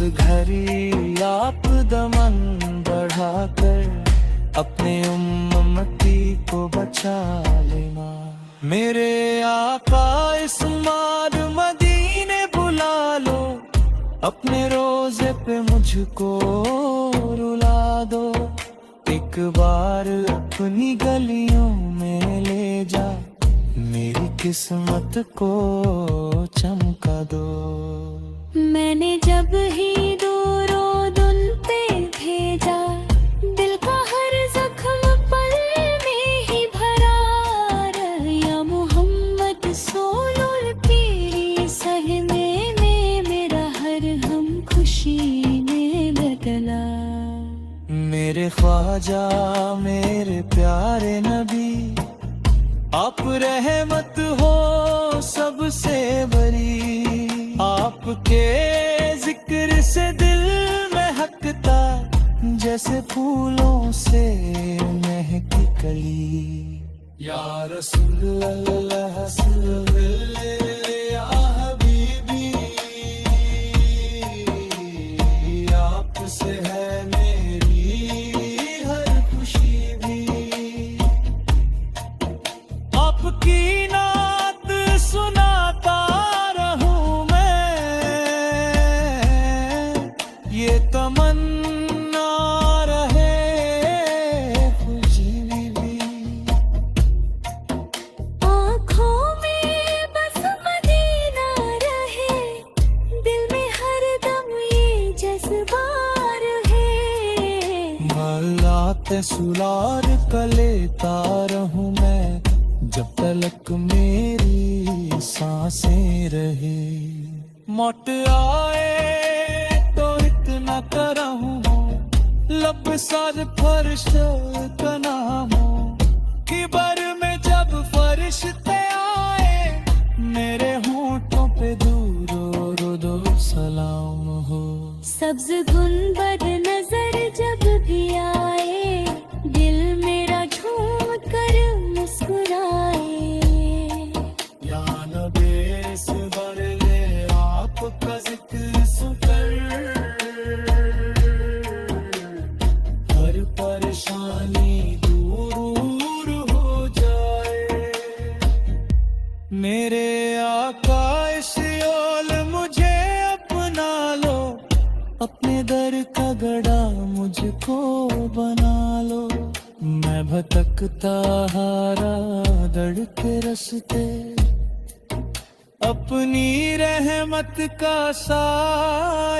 घड़ी आप दमन बढ़ाकर अपने उम्मती को बचा लेना। मेरे आका इस मार मदीने बुला लो, अपने रोजे पे मुझको रुला दो। एक बार अपनी गलियों में ले जा, मेरी किस्मत को चमका दो। मैंने जब ही दूरो दुन पे भेजा, दिल का हर जख्म पल में ही भरा। या मोहम्मद सोलुल की सहमे में मेरा हर हम खुशी में बदला। मेरे ख्वाजा मेरे प्यारे नबी, आप रहमत हो सबसे बरी। आपके जिक्र से दिल महकता, जैसे फूलों से महकी कली। या रसूल अल्लाह सल्लल्लाहु या हबीबी, आपसे है मेरी हर खुशी भी। आपकी नात सुनाता रहूं मैं, ये तमन्ना रहे खुशी भी। आँखों में बस मदीना रहे, दिल में हर दम ये जज्बा रहे। मलाते सुलार कलेता रहूं मैं, जब तलक मेरी सांसें रहे। मौत आए तो इतना करहूं, लब सर फर्श का नाम हो। किबर में जब फरिश्ते आए, मेरे होंठों पे दूरो रुदो सलाम हो। सब्ज गुंबद नजर जब भी आए, दिल मेरा झूम कर मुस्कुराए। या नबी से बढ़ ले आपका जिक्र सुनकर, हर परेशानी दूर हो जाए। मेरे आका इस ओल मुझे अपना लो, अपने दर का गड़ा मुझको बना लो। मैं भटकता हारा दड़ के रस्ते, अपनी रहमत का साया